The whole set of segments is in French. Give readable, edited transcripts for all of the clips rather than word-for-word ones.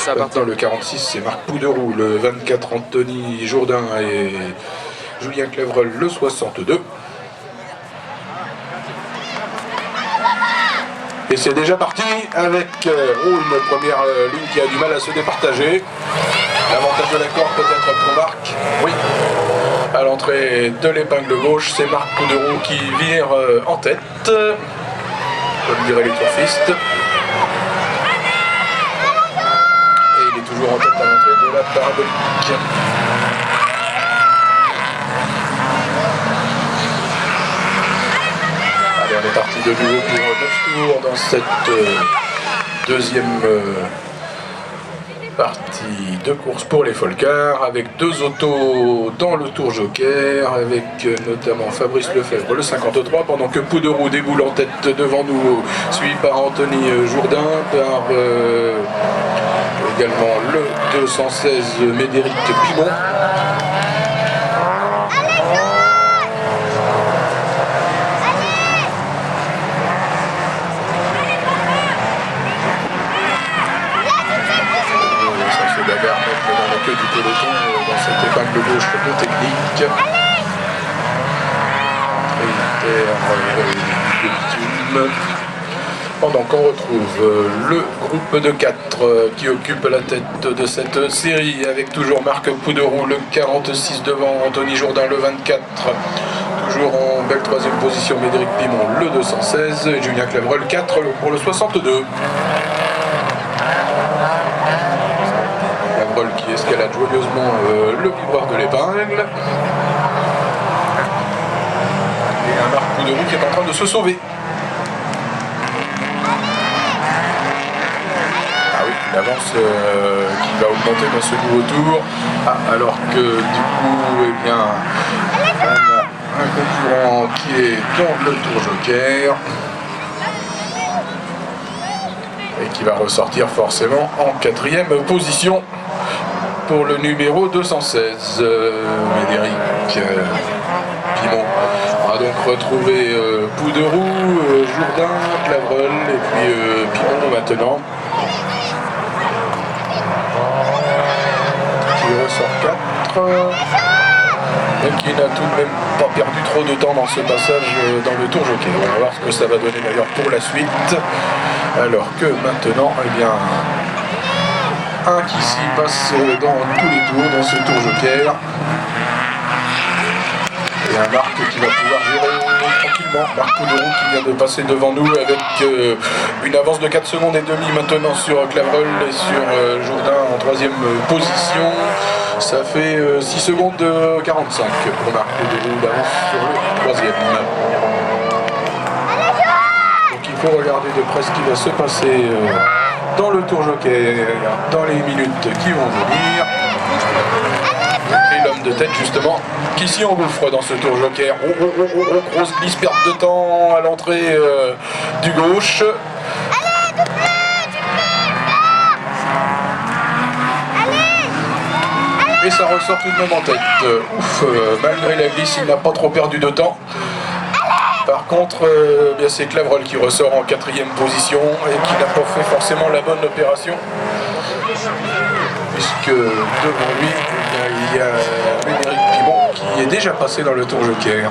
c'est à partir. Le 46, c'est Marc Pouderoux. Le 24, Anthony Jourdain et Julien Clevrel, le 62. Et c'est déjà parti avec une première ligne qui a du mal à se départager. L'avantage de la corde peut-être pour Marc. Oui. À l'entrée de l'épingle gauche, c'est Marc Pouderoux qui vire en tête. Comme diraient les turfistes. Et il est toujours en tête à l'entrée de la parabolique. Allez, on est parti de nouveau pour 9 tours dans cette deuxième partie de course pour les Folcars, avec deux autos dans le tour joker, avec notamment Fabrice Lefebvre, le 53, pendant que Pouderoux déboule en tête devant nous, suivi par Anthony Jourdain, par également le 216 Médéric Pimon. Du peloton dans cette épingle gauche de technique. Pendant qu'on retrouve le groupe de 4 qui occupe la tête de cette série, avec toujours Marc Pouderoux, le 46 devant Anthony Jourdain, le 24. Toujours en belle troisième position, Médéric Pimon, le 216. Et Julien Clevrel, 4 pour le 62. Qui escalade joyeusement le vibreur de l'épingle. Et un Marc Pouderoux qui est en train de se sauver. Ah oui, une avance qui va augmenter dans ce nouveau tour. Ah, alors que du coup, eh bien, on a un concurrent qui est dans le tour joker. Et qui va ressortir forcément en 4e position. Pour le numéro 216, Médéric Pimon. On va donc retrouver Pouderoux, Jourdain, Clevrel et puis Pimon maintenant. Qui ressort 4. Et qui n'a tout de même pas perdu trop de temps dans ce passage dans le tour joker. On va voir ce que ça va donner d'ailleurs pour la suite. Alors que maintenant, eh bien, un qui s'y passe dans tous les tours, dans ce tour joker. Et un Marc qui va pouvoir gérer tranquillement. Marc Pouderoux qui vient de passer devant nous avec une avance de 4 secondes et demie maintenant sur Clevrel et sur Jourdain en 3e position. Ça fait 6 secondes 45 pour Marc Pouderoux d'avance sur le 3e. Donc il faut regarder de près ce qui va se passer dans le tour joker, dans les minutes qui vont venir. Et l'homme de tête justement qui s'y engouffre dans ce tour joker. Grosse glisse, perte de temps à l'entrée du gauche. Et ça ressort tout de même en tête. Ouf, malgré la glisse, il n'a pas trop perdu de temps. Par contre, bien c'est Clevrel qui ressort en 4e position et qui n'a pas fait forcément la bonne opération. Puisque devant lui, il y a Médéric Pimon qui est déjà passé dans le tour joker.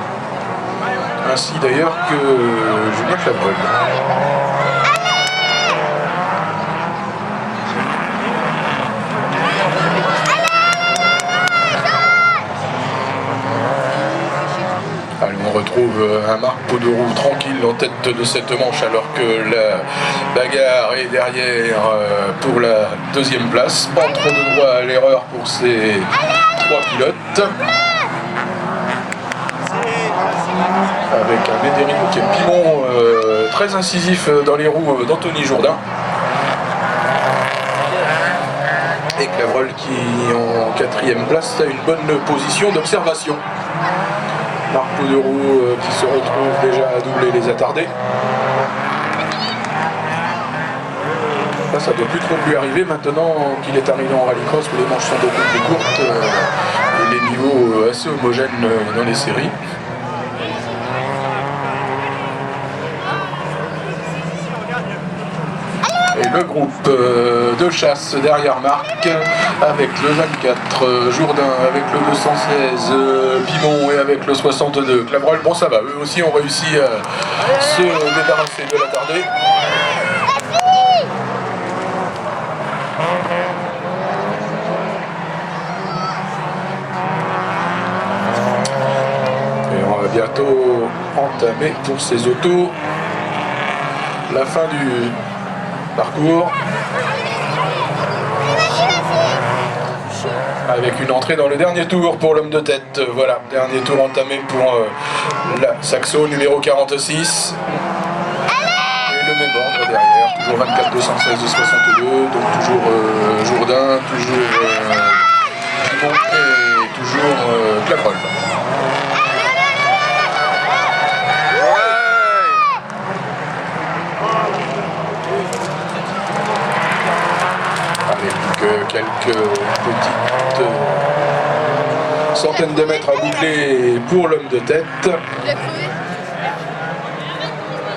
Ainsi d'ailleurs que Julien Clevrel. On retrouve un Marc Pouderoux tranquille en tête de cette manche alors que la bagarre est derrière pour la 2e place. Pas trop de droit à l'erreur pour ces 3 pilotes. Avec un Médéric Pimon très incisif dans les roues d'Anthony Jourdain. Et Clevrel qui en 4e place a une bonne position d'observation. Marc Pouderoux qui se retrouve déjà à doubler les attardés. Là, ça ne doit plus trop lui arriver maintenant qu'il est arrivé en rallycross où les manches sont beaucoup plus courtes et les niveaux assez homogènes dans les séries. Et le groupe de chasse derrière Marc, avec le 24 Jourdain, avec le 216 Pimon et avec le 62 Clavreul. Bon, ça va, eux aussi ont réussi à se débarrasser de l'attardé. Et on va bientôt entamer pour ces autos la fin du parcours. Avec une entrée dans le dernier tour pour l'homme de tête. Voilà, dernier tour entamé pour la Saxo numéro 46. Et le même ordre derrière, toujours 24 216 de 62, donc toujours Jourdain, toujours Pimon et toujours Clavreul. Quelques petites centaines de mètres à boucler pour l'homme de tête.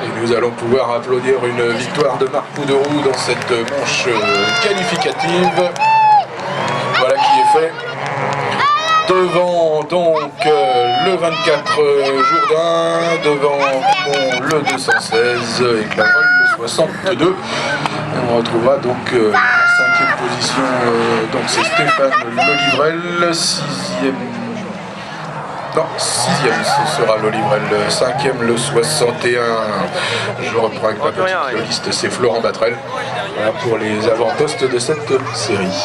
Et nous allons pouvoir applaudir une victoire de Marc Pouderoux dans cette manche qualificative. Voilà qui est fait. Devant donc le 24 Jourdain, devant Pimon le 216 et Clavreul le 62. Et on retrouvera donc cinquième position, donc c'est Stéphane Lolivrel, sixième, ce sera Lolivrel, cinquième le 61, je reprends avec ma petite liste, c'est Florent Batrel, voilà pour les avant-postes de cette série.